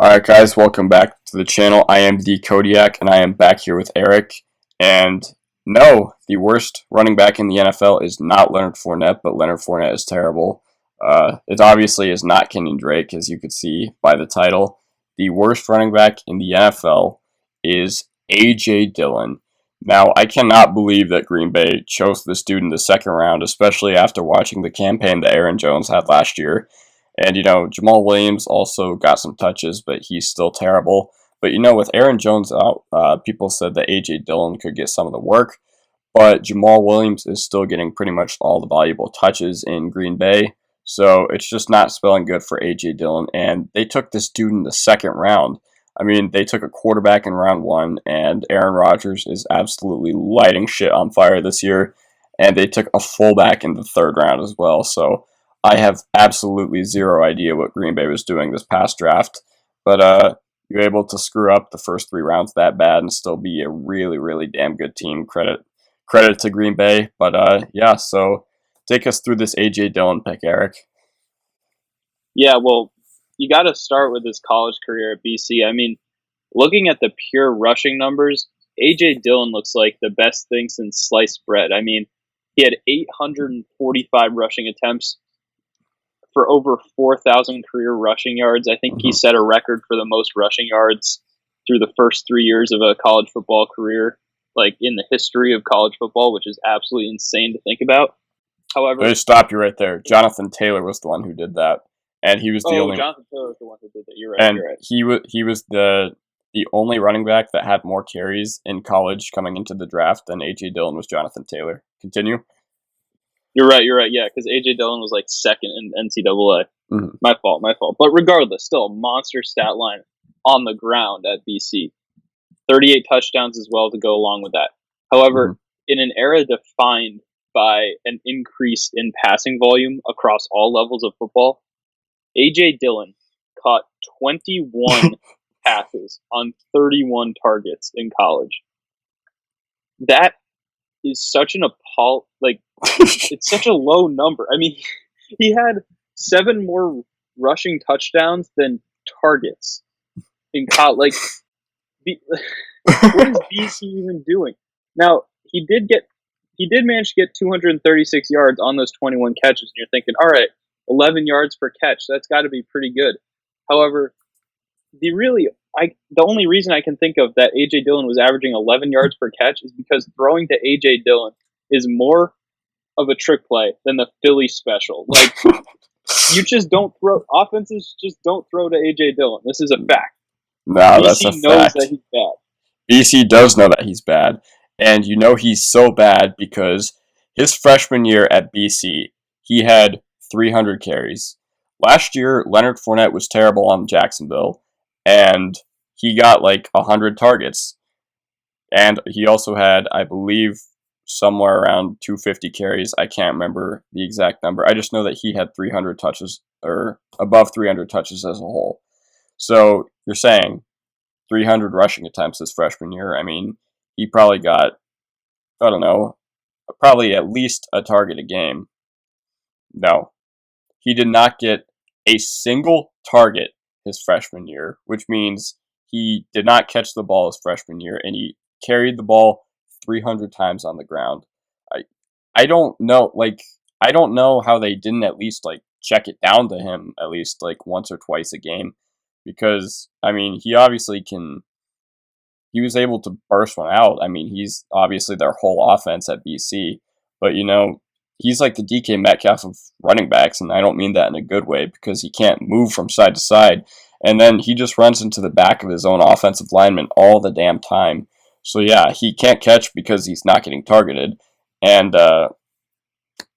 Alright guys, welcome back to the channel. I am the Kodiak and I am back here with Eric. And no, the worst running back in the NFL is not Leonard Fournette, but Leonard Fournette is terrible. It obviously is not Kenyan Drake, as you could see by the title. The worst running back in the NFL is A.J. Dillon. Now, I cannot believe that Green Bay chose this dude in the second round, especially after watching the campaign that Aaron Jones had last year. And, Jamal Williams also got some touches, but he's still terrible. But, with Aaron Jones out, people said that A.J. Dillon could get some of the work. But Jamal Williams is still getting pretty much all the valuable touches in Green Bay. So it's just not spelling good for A.J. Dillon. And they took this dude in the second round. I mean, they took a quarterback in round one, and Aaron Rodgers is absolutely lighting shit on fire this year. And they took a fullback in the third round as well. So I have absolutely zero idea what Green Bay was doing this past draft, but you're able to screw up the first three rounds that bad and still be a really, really damn good team. Credit to Green Bay, but yeah. So take us through this AJ Dillon pick, Eric. Yeah, well, you got to start with his college career at BC. I mean, looking at the pure rushing numbers, AJ Dillon looks like the best thing since sliced bread. I mean, he had 845 rushing attempts for over 4,000 career rushing yards. I think he set a record for the most rushing yards through the first 3 years of a college football career, like in the history of college football, which is absolutely insane to think about. However, Let me stop you right there. Jonathan Taylor was the one who did that, and he was the only. Jonathan Taylor was the one who did that. You're right. And you're right. he was the only running back that had more carries in college coming into the draft than AJ Dillon was Jonathan Taylor. Continue. You're right. Yeah, because AJ Dillon was like second in NCAA. Mm-hmm. My fault. But regardless, still a monster stat line on the ground at BC. 38 touchdowns as well to go along with that. However, in an era defined by an increase in passing volume across all levels of football, AJ Dillon caught 21 passes on 31 targets in college. That is such an it's such a low number. I mean, he had 7 more rushing touchdowns than targets in college. What is BC even doing? Now, he did manage to get 236 yards on those 21 catches, and you're thinking, all right, 11 yards per catch, that's got to be pretty good. However, the only reason I can think of that AJ Dillon was averaging 11 yards per catch is because throwing to AJ Dillon is more of a trick play than the Philly special. Like, you just don't throw. Offenses just don't throw to AJ Dillon. This is a fact. No, that's a BC knows fact. that he's bad. BC does know that he's bad, and he's so bad because his freshman year at BC, he had 300 carries. Last year, Leonard Fournette was terrible on Jacksonville, and he got like 100 targets. And he also had, I believe, somewhere around 250 carries. I can't remember the exact number. I just know that he had 300 touches, or above 300 touches as a whole. So you're saying 300 rushing attempts his freshman year. I mean, he probably got, I don't know, probably at least a target a game. No, he did not get a single target his freshman year, which means he did not catch the ball his freshman year, and he carried the ball 300 times on the ground. I don't know, I don't know how they didn't at least check it down to him at least once or twice a game, because I mean, he obviously can. He was able to burst one out. I mean, he's obviously their whole offense at BC, but he's like the DK Metcalf of running backs, and I don't mean that in a good way because he can't move from side to side, and then he just runs into the back of his own offensive lineman all the damn time. So yeah, he can't catch because he's not getting targeted, and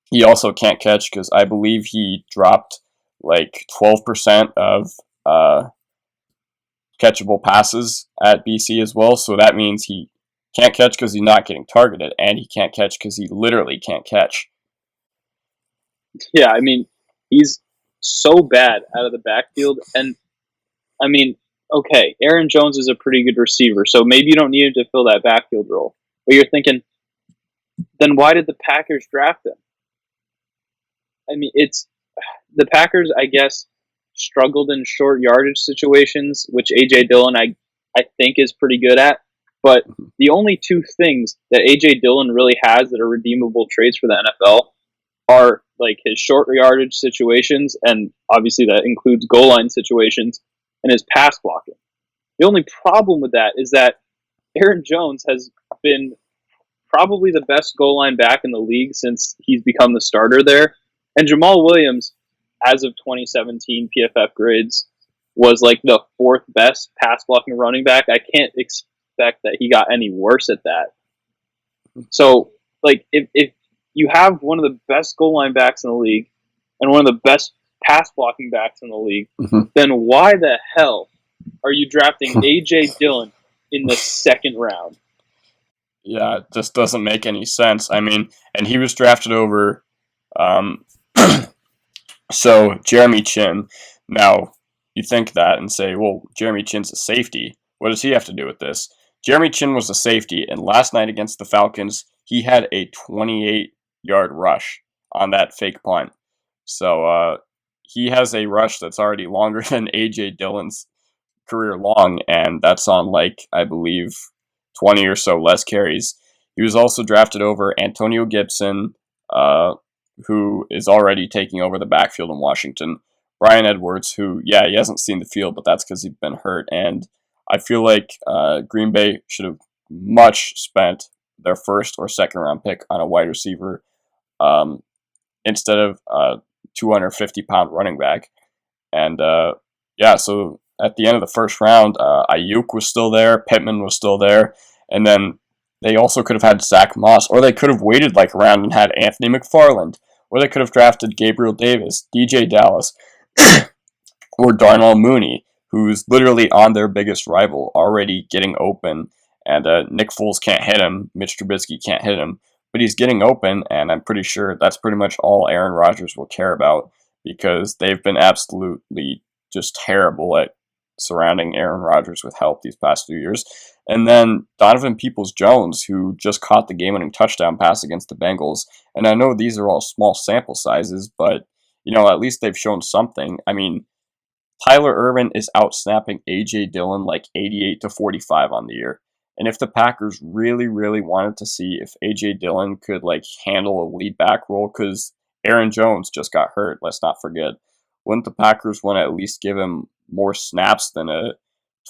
he also can't catch because I believe he dropped 12% of catchable passes at BC as well. So that means he can't catch because he's not getting targeted, and he can't catch because he literally can't catch. Yeah, I mean, he's so bad out of the backfield, and I mean, okay, Aaron Jones is a pretty good receiver, so maybe you don't need him to fill that backfield role. But you're thinking, then why did the Packers draft him? I mean, it's the Packers, I guess, struggled in short yardage situations, which A.J. Dillon I think is pretty good at. But the only two things that A.J. Dillon really has that are redeemable traits for the NFL are like his short yardage situations, and obviously that includes goal line situations, and his pass blocking. The only problem with that is that Aaron Jones has been probably the best goal line back in the league since he's become the starter there. And Jamal Williams, as of 2017 PFF grades, was like the fourth best pass blocking running back. I can't expect that he got any worse at that. So, like, if you have one of the best goal line backs in the league and one of the best pass blocking backs in the league, then why the hell are you drafting A.J. Dillon in the second round? Yeah, it just doesn't make any sense. I mean, and he was drafted over, so Jeremy Chin. Now, you think that and say, well, Jeremy Chin's a safety. What does he have to do with this? Jeremy Chin was a safety, and last night against the Falcons, he had a 28-yard rush on that fake punt. So he has a rush that's already longer than A.J. Dillon's career long, and that's on, like, I believe, 20 or so less carries. He was also drafted over Antonio Gibson, who is already taking over the backfield in Washington. Brian Edwards, who, yeah, he hasn't seen the field, but that's because he's been hurt. And I feel like Green Bay should have much spent their first or second round pick on a wide receiver instead of a 250-pound running back. And yeah, so at the end of the first round, Ayuk was still there, Pittman was still there, and then they also could have had Zach Moss, or they could have waited like a round and had Anthony McFarland, or they could have drafted Gabriel Davis, DJ Dallas, or Darnell Mooney, who's literally on their biggest rival, already getting open, and Nick Foles can't hit him, Mitch Trubisky can't hit him, but he's getting open, and I'm pretty sure that's pretty much all Aaron Rodgers will care about, because they've been absolutely just terrible at surrounding Aaron Rodgers with help these past few years. And then Donovan Peoples-Jones, who just caught the game-winning touchdown pass against the Bengals. And I know these are all small sample sizes, but, you know, at least they've shown something. I mean, Tyler Ervin is outsnapping A.J. Dillon like 88-45 on the year. And if the Packers really, really wanted to see if A.J. Dillon could, like, handle a lead back role, because Aaron Jones just got hurt, let's not forget, wouldn't the Packers want to at least give him more snaps than a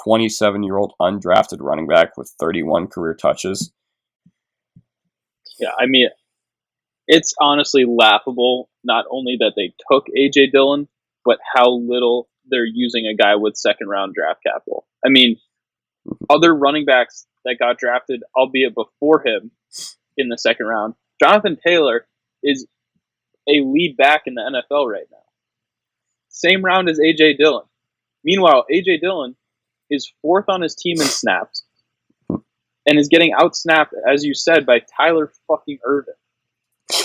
27-year-old undrafted running back with 31 career touches? Yeah, I mean, it's honestly laughable, not only that they took A.J. Dillon, but how little they're using a guy with second-round draft capital. I mean, other running backs that got drafted, albeit before him, in the second round, Jonathan Taylor is a lead back in the NFL right now. Same round as A.J. Dillon. Meanwhile, A.J. Dillon is fourth on his team in snaps and is getting outsnapped, as you said, by Tyler fucking Ervin.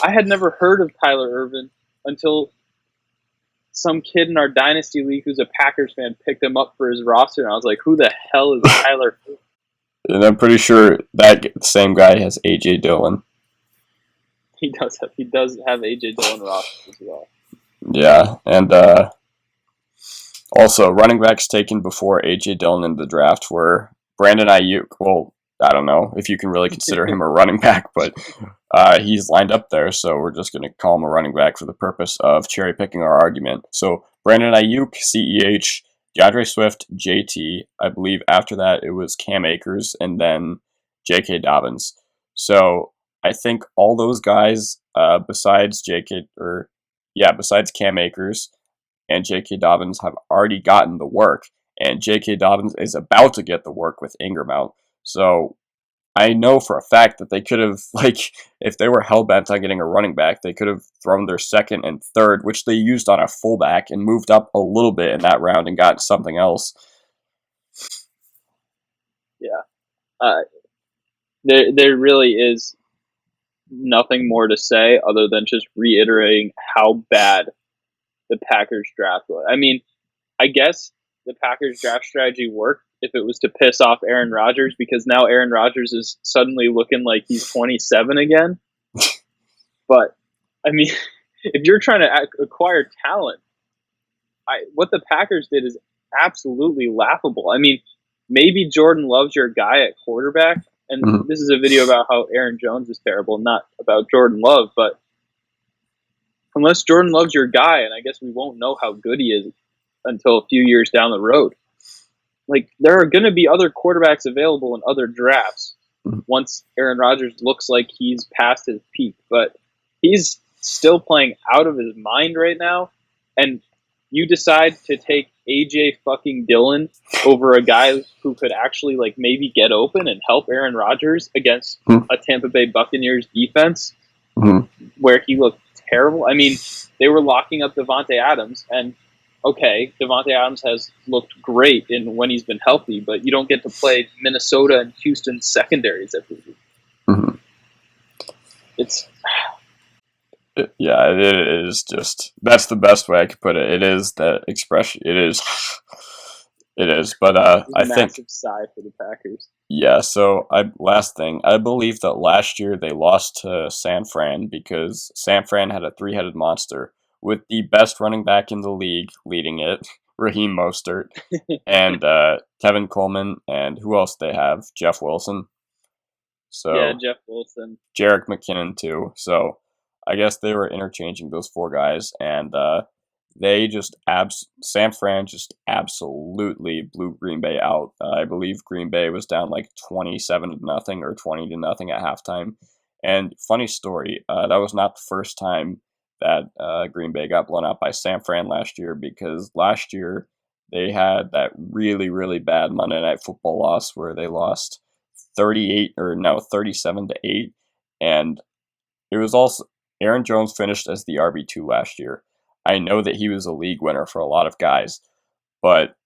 I had never heard of Tyler Ervin until some kid in our Dynasty League who's a Packers fan picked him up for his roster, and I was like, who the hell is Tyler Ervin? And I'm pretty sure that same guy has A.J. Dillon. He does have A.J. Dillon roster as well. Yeah, and also running backs taken before A.J. Dillon in the draft were Brandon Ayuk. Well, I don't know if you can really consider him a running back, but he's lined up there, so we're just going to call him a running back for the purpose of cherry picking our argument. So Brandon Ayuk, CEH, DeAndre Swift, JT. I believe after that it was Cam Akers, and then J.K. Dobbins. So I think all those guys, besides Cam Akers and J.K. Dobbins, have already gotten the work, and J.K. Dobbins is about to get the work with Ingram out. So I know for a fact that they could have, like, if they were hell-bent on getting a running back, they could have thrown their second and third, which they used on a fullback, and moved up a little bit in that round and got something else. Yeah. There really is nothing more to say other than just reiterating how bad the Packers draft was. I mean, I guess the Packers draft strategy worked if it was to piss off Aaron Rodgers, because now Aaron Rodgers is suddenly looking like he's 27 again. But, I mean, if you're trying to acquire talent, what the Packers did is absolutely laughable. I mean, maybe Jordan Love's your guy at quarterback, and Mhm. this is a video about how Aaron Jones is terrible, not about Jordan Love. But unless Jordan Love's your guy, and I guess we won't know how good he is until a few years down the road. Like, there are going to be other quarterbacks available in other drafts Mhm. once Aaron Rodgers looks like he's past his peak, but he's still playing out of his mind right now. And you decide to take AJ fucking Dillon over a guy who could actually like maybe get open and help Aaron Rodgers against Mhm. a Tampa Bay Buccaneers defense Mhm. where he looked terrible. I mean, they were locking up Devontae Adams, and okay, Devontae Adams has looked great in when he's been healthy, but you don't get to play Minnesota and Houston secondaries every week. Mhm. It's Yeah, it is just that's the best way I could put it. It is that expression. It is, it is. But a I think massive sigh for the Packers. yeah. So last thing, I believe that last year they lost to San Fran because San Fran had a three-headed monster with the best running back in the league leading it, Raheem Mostert, and Kevin Coleman, and who else they have? Jeff Wilson. Yeah, So Jeff Wilson. Jarek McKinnon too. So I guess they were interchanging those four guys, and they just San Fran just absolutely blew Green Bay out. I believe Green Bay was down like 27-0 or 20-0 at halftime. And funny story, that was not the first time that Green Bay got blown out by San Fran last year, because last year they had that really really bad Monday Night Football loss where they lost 38 or no 37-8, and it was also Aaron Jones finished as the RB2 last year. I know that he was a league winner for a lot of guys, but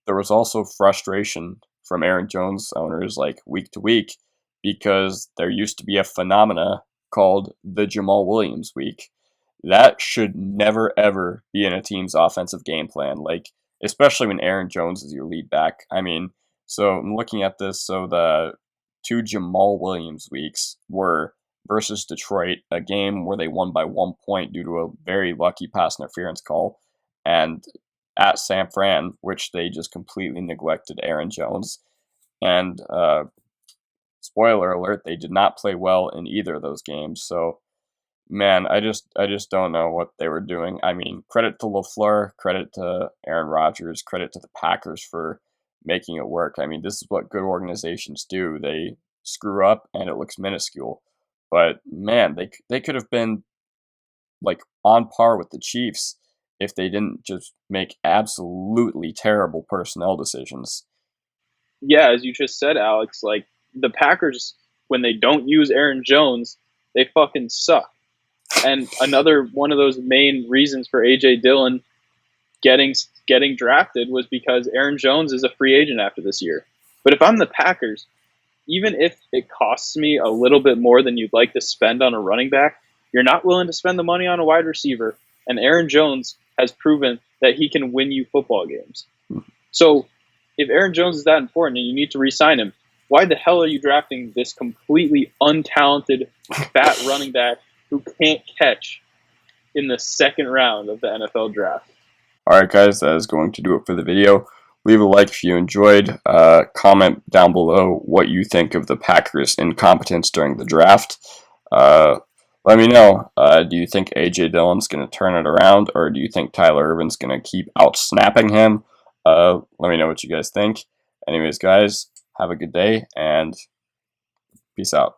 there was also frustration from Aaron Jones owners like week to week because there used to be a phenomena called the Jamal Williams week. That should never ever be in a team's offensive game plan, like especially when Aaron Jones is your lead back. I mean, so I'm looking at this, so the two Jamal Williams weeks were versus Detroit, a game where they won by 1 point due to a very lucky pass interference call, and at San Fran, which they just completely neglected Aaron Jones. And spoiler alert, they did not play well in either of those games. So man, I just don't know what they were doing. I mean, credit to LaFleur, credit to Aaron Rodgers, credit to the Packers for making it work. I mean, this is what good organizations do. They screw up and it looks minuscule. But man, they could have been like on par with the Chiefs if they didn't just make absolutely terrible personnel decisions. Yeah, as you just said, Alex, like the Packers, when they don't use Aaron Jones, they fucking suck. And another one of those main reasons for AJ Dillon getting getting drafted was because Aaron Jones is a free agent after this year. But if I'm the Packers, even if it costs me a little bit more than you'd like to spend on a running back, you're not willing to spend the money on a wide receiver. And Aaron Jones has proven that he can win you football games. So if Aaron Jones is that important and you need to re-sign him, why the hell are you drafting this completely untalented, fat running back who can't catch in the second round of the NFL draft? Alright guys, that is going to do it for the video. Leave a like if you enjoyed. Comment down below what you think of the Packers' incompetence during the draft. Uh, Let me know. Do you think A.J. Dillon's going to turn it around, or do you think Tyler Irvin's going to keep out-snapping him? Let me know what you guys think. Anyways, guys, have a good day, and peace out.